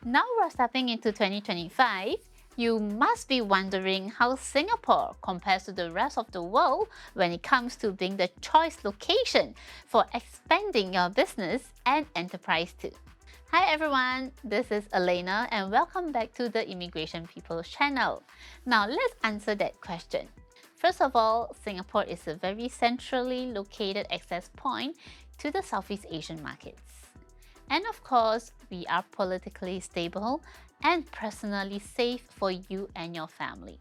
Now we're stepping into 2025. You must be wondering how Singapore compares to the rest of the world when it comes to being the choice location for expanding your business and enterprise too. Hi everyone, this is Elena and welcome back to the Immigration People's channel. Now let's answer that question. First of all, Singapore is a very centrally located access point to the Southeast Asian markets. And of course, we are politically stable and personally safe for you and your family.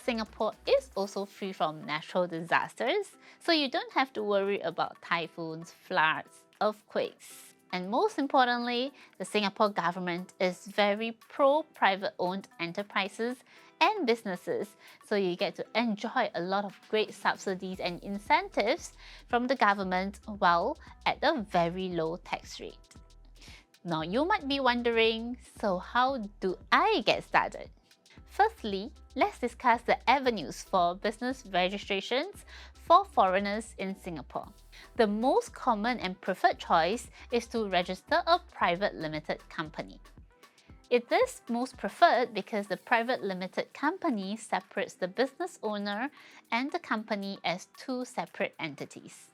Singapore is also free from natural disasters, so you don't have to worry about typhoons, floods, earthquakes. And most importantly, the Singapore government is very pro-private-owned enterprises and businesses, so you get to enjoy a lot of great subsidies and incentives from the government while at a very low tax rate. Now you might be wondering, so how do I get started? Firstly, let's discuss the avenues for business registrations for foreigners in Singapore. The most common and preferred choice is to register a private limited company. It is most preferred because the private limited company separates the business owner and the company as two separate entities.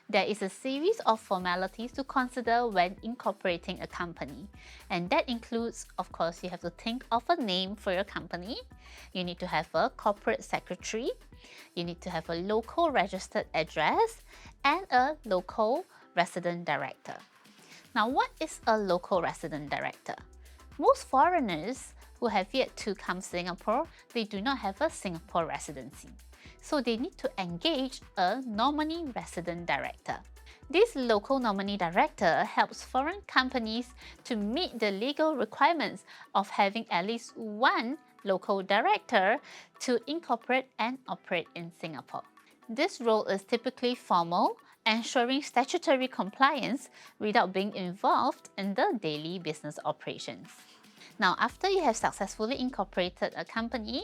There is a series of formalities to consider when incorporating a company, and that includes, of course, you have to think of a name for your company, you need to have a corporate secretary, you need to have a local registered address, and a local resident director. Now, what is a local resident director? Most foreigners who have yet to come to Singapore, they do not have a Singapore residency. So they need to engage a nominee resident director. This local nominee director helps foreign companies to meet the legal requirements of having at least one local director to incorporate and operate in Singapore. This role is typically formal, ensuring statutory compliance without being involved in the daily business operations. Now, after you have successfully incorporated a company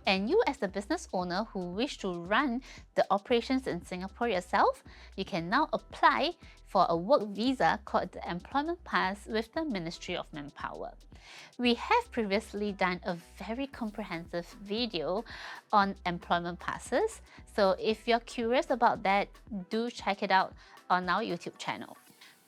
and you as the business owner who wish to run the operations in Singapore yourself, you can now apply for a work visa called the Employment Pass with the Ministry of Manpower. We have previously done a very comprehensive video on employment passes, so if you're curious about that, do check it out on our YouTube channel.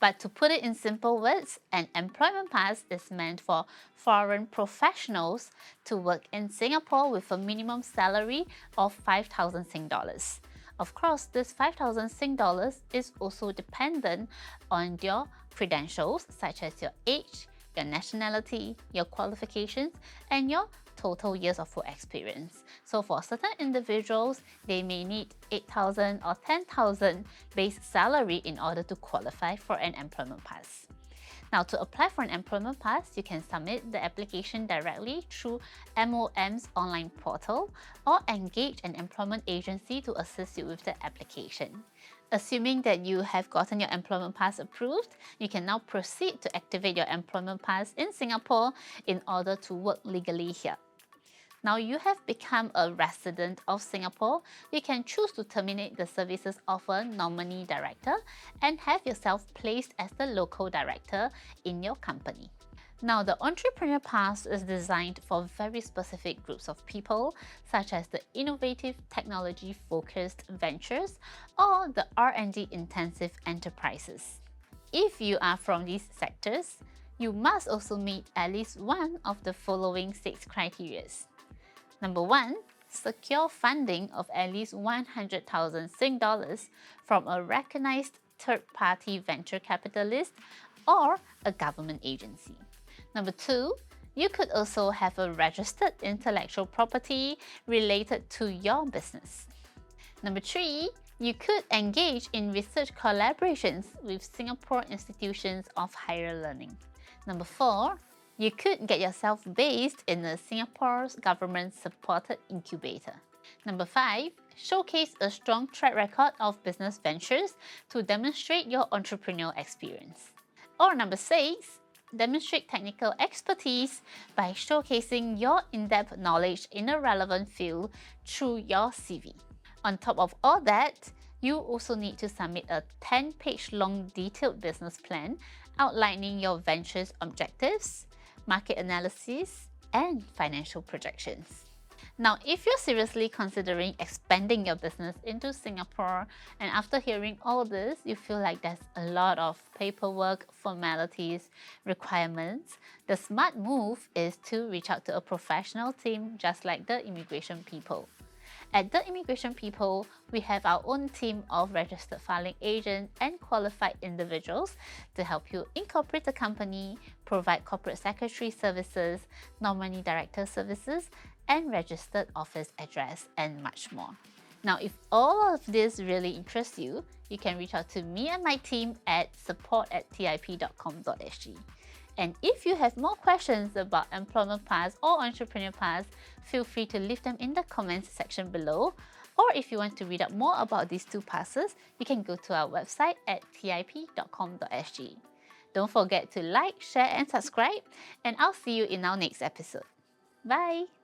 But to put it in simple words, an employment pass is meant for foreign professionals to work in Singapore with a minimum salary of 5,000 Sing dollars. Of course, this 5,000 Sing dollars is also dependent on your credentials such as your age, your nationality, your qualifications, and your total years of work experience. So for certain individuals, they may need 8,000 or 10,000 base salary in order to qualify for an employment pass. Now, to apply for an employment pass, you can submit the application directly through MOM's online portal or engage an employment agency to assist you with the application. Assuming that you have gotten your employment pass approved, you can now proceed to activate your employment pass in Singapore in order to work legally here. Now you have become a resident of Singapore, you can choose to terminate the services of a nominee director and have yourself placed as the local director in your company. Now, the Entrepreneur Pass is designed for very specific groups of people, such as the innovative technology-focused ventures or the R&D intensive enterprises. If you are from these sectors, you must also meet at least one of the following 6 criteria. Number 1, secure funding of at least 100,000 Sing dollars from a recognized third-party venture capitalist or a government agency. Number 2, you could also have a registered intellectual property related to your business. Number 3, you could engage in research collaborations with Singapore institutions of higher learning. Number 4, you could get yourself based in a Singapore's government-supported incubator. Number 5, showcase a strong track record of business ventures to demonstrate your entrepreneurial experience. Or number 6, demonstrate technical expertise by showcasing your in-depth knowledge in a relevant field through your CV. On top of all that, you also need to submit a 10-page long detailed business plan outlining your venture's objectives, market analysis, and financial projections. Now, if you're seriously considering expanding your business into Singapore, and after hearing all this, you feel like there's a lot of paperwork, formalities, requirements, the smart move is to reach out to a professional team just like the immigration people. At The Immigration People, we have our own team of registered filing agents and qualified individuals to help you incorporate a company, provide corporate secretary services, nominee director services, and registered office address, and much more. Now, if all of this really interests you, you can reach out to me and my team at support@tip.com.sg. And if you have more questions about Employment Pass or Entrepreneur Pass, feel free to leave them in the comments section below. Or if you want to read up more about these two passes, you can go to our website at tip.com.sg. Don't forget to like, share and subscribe, and I'll see you in our next episode. Bye!